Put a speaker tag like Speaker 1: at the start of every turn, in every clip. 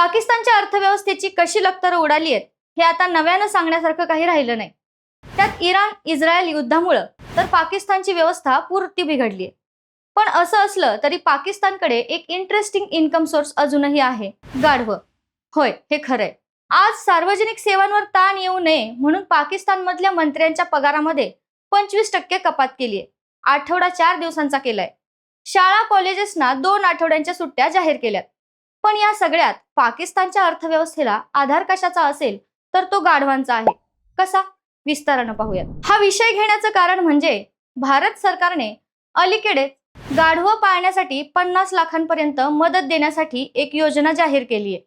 Speaker 1: पाकिस्तानच्या अर्थव्यवस्थेची कशी लक्तरं उडाली आहेत हे आता नव्यानं सांगण्यासारखं काही राहिलं नाही। त्यात इराण इस्रायल युद्धामुळे तर पाकिस्तानची व्यवस्था पूर्ती बिघडली आहे। पण असं असलं तरी पाकिस्तानकडे एक इंटरेस्टिंग इन्कम सोर्स अजूनही आहे, गाढवं। होय, हे खरंय। आज सार्वजनिक सेवांवर ताण येऊ नये म्हणून पाकिस्तानमधल्या मंत्र्यांच्या पगारामध्ये 25% कपात केली आहे। आठवडा 4 दिवसांचा केलाय। शाळा कॉलेजेसना 2 आठवड्यांच्या सुट्ट्या जाहीर केल्यात। पण या सगळ्यात पाकिस्तानच्या अर्थव्यवस्थेला आधार कशाचा असेल तर तो गाढवांचा आहे। कसा? विस्तारानं पाहूयात। हा विषय घेण्याचं कारण म्हणजे भारत सरकारने अलीकडेच गाढवं पाळण्यासाठी 50 लाखांपर्यंत मदत देण्यासाठी एक योजना जाहीर केली आहे।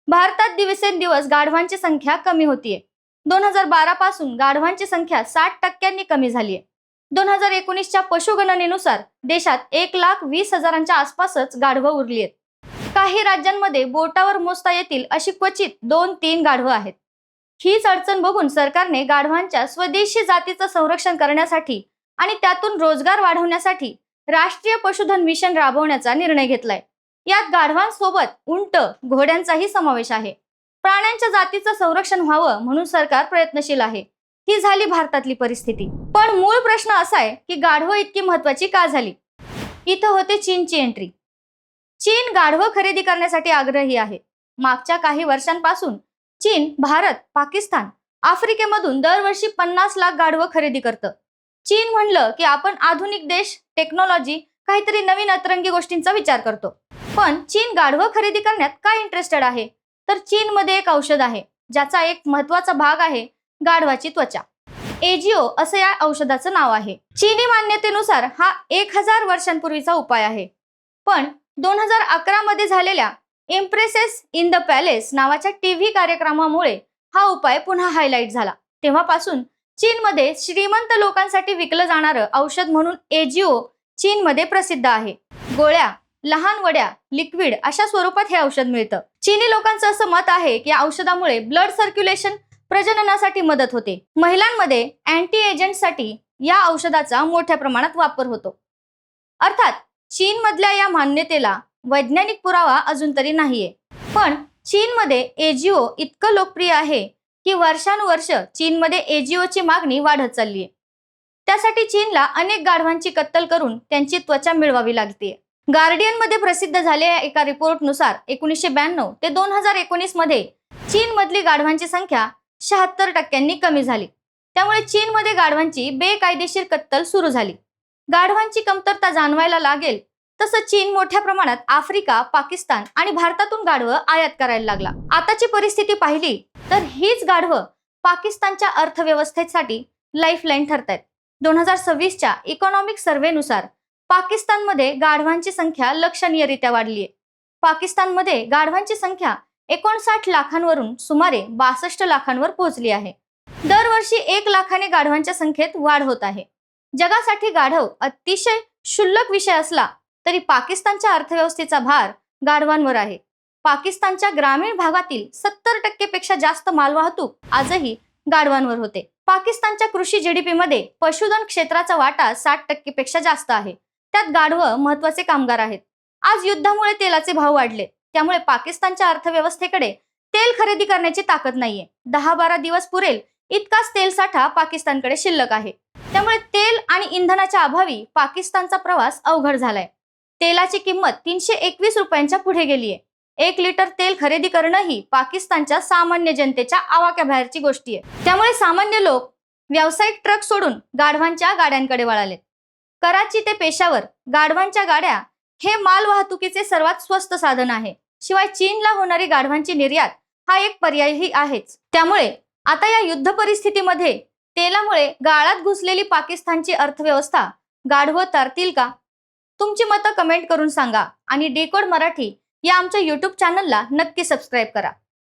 Speaker 1: भारतात दिवसेंदिवस गाढवांची संख्या कमी होतीये। 2012 पासून गाढवांची संख्या 60% कमी झालीये। 2019च्या पशुगणनेनुसार देशात 1,20,000च्या आसपासच गाढवं उरली आहेत। काही राज्यांमध्ये बोटावर मोजता येतील अशी क्वचित 2-3 गाढवं आहेत। हीच अडचण बघून सरकारने गाढवांच्या स्वदेशी जातीचं संरक्षण करण्यासाठी आणि त्यातून रोजगार वाढवण्यासाठी राष्ट्रीय पशुधन मिशन राबवण्याचा निर्णय घेतलाय। यात गाढवांसोबत उंट, घोड्यांचाही समावेश आहे। प्राण्यांच्या जातीचं संरक्षण व्हावं म्हणून सरकार प्रयत्नशील आहे। ही झाली भारतातली परिस्थिती। पण मूळ प्रश्न असा आहे की गाढवं इतकी महत्त्वाची का झाली? इथं होते चीनची एंट्री। चीन गाढवं खरेदी करण्यासाठी आग्रही आहे। मागच्या काही वर्षांपासून चीन भारत, पाकिस्तान, आफ्रिकेमधून दरवर्षी 50 लाख गाढवं खरेदी करतं। चीन म्हणलं की आपण आधुनिक देश, टेक्नॉलॉजी, काहीतरी नवीन अतरंगी गोष्टींचा विचार करतो। पण चीन गाढवं खरेदी करण्यात काय इंटरेस्टेड आहे? तर चीनमध्ये एक औषध आहे ज्याचा एक महत्त्वाचा भाग आहे गाढवाची त्वचा। एजिओ असं या औषधाचं नाव आहे। चीनी मान्यतेनुसार हा 1000 वर्षांपूर्वीचा उपाय आहे। पण 2011 मध्ये झालेल्या इम्प्रेसेस इन द पॅलेस नावाच्या टीव्ही कार्यक्रमामुळे हा उपाय पुन्हा हायलाइट झाला। तेव्हापासून चीनमध्ये श्रीमंत लोकांसाठी विकलं जाणारं औषध म्हणून एजिओ चीनमध्ये प्रसिद्ध आहे। गोळ्या, लहान वड्या, लिक्विड अशा स्वरूपात हे औषध मिळतं। चीनी लोकांचं असं मत आहे की या औषधामुळे ब्लड सर्क्युलेशन, प्रजननासाठी मदत होते। महिलांमध्ये अँटी एजंटसाठी या औषधाचा मोठ्या प्रमाणात वापर होतो। अर्थात चीनमधल्या या मान्यतेला वैज्ञानिक पुरावा अजून तरी नाहीये। पण चीनमध्ये एजिओ इतकं लोकप्रिय आहे की वर्षानुवर्ष चीनमध्ये एजिओची मागणी वाढत चालली आहे। त्यासाठी चीनला अनेक गाढवांची कत्तल करून त्यांची त्वचा मिळवावी लागते। गार्डियनमध्ये प्रसिद्ध झालेल्या एका रिपोर्टनुसार 1992 ते 2019 मध्ये चीनमधली गाढवांची संख्या 76% कमी झाली। त्यामुळे चीनमध्ये गाढवांची बेकायदेशीर कत्तल सुरू झाली। गाढवांची कमतरता जाणवायला लागेल तसं चीन मोठ्या प्रमाणात आफ्रिका, पाकिस्तान आणि भारतातून गाढवं आयात करायला लागला। आताची परिस्थिती पाहिली तर हीच गाढवं पाकिस्तानच्या अर्थव्यवस्थेसाठी लाईफलाईन ठरतायत। 2026च्या इकॉनॉमिक सर्व्हेनुसार पाकिस्तानमध्ये गाढवांची संख्या लक्षणीयरित्या वाढली आहे। पाकिस्तानमध्ये गाढवांची संख्या 59 लाखांवरून सुमारे 62 लाखांवर पोहोचली आहे। दरवर्षी 1 लाखाने गाढवांच्या संख्येत वाढ होत आहे। जगासाठी गाढव अतिशय क्षुल्लक विषय असला तरी पाकिस्तानच्या अर्थव्यवस्थेचा भार गाढवांवर आहे। पाकिस्तानच्या ग्रामीण भागातील 70% पेक्षा जास्त मालवाहतूक आजही गाढवांवर होते। पाकिस्तानच्या कृषी जीडीपी मध्ये पशुधन क्षेत्राचा वाटा 60% पेक्षा जास्त आहे। त्यात गाढवं महत्त्वाचे कामगार आहेत। आज युद्धामुळे तेलाचे भाव वाढले, त्यामुळे पाकिस्तानच्या अर्थव्यवस्थेकडे तेल खरेदी करण्याची ताकद नाहीये। 10-12 दिवस पुरेल इतकाच तेल साठा पाकिस्तानकडे शिल्लक आहे। त्यामुळे तेल आणि इंधनाच्या अभावी पाकिस्तानचा प्रवास अवघड झालाय। तेलाची किंमत 321 रुपयांच्या पुढे गेलीये। 1 लिटर तेल खरेदी करणंही पाकिस्तानच्या सामान्य जनतेच्या आवाक्याबाहेरची गोष्टी आहे। त्यामुळे सामान्य लोक व्यावसायिक ट्रक सोडून गाढवांच्या गाड्यांकडे वळालेत। कराची ते पेशावर गाढवांच्या गाड्या हे माल वाहतुकीचे सर्वात स्वस्त साधन आहे। शिवाय चीनला होणारी गाढवांची निर्यात हा एक पर्यायही आहेच। त्यामुळे आता या युद्ध परिस्थितीमध्ये तेलामुळे गाळात घुसलेली पाकिस्तानची अर्थव्यवस्था गाढवं तरतील का? तुमची मतं कमेंट करून सांगा आणि डिकोड मराठी या आमच्या YouTube चॅनलला नक्की सबस्क्राईब करा।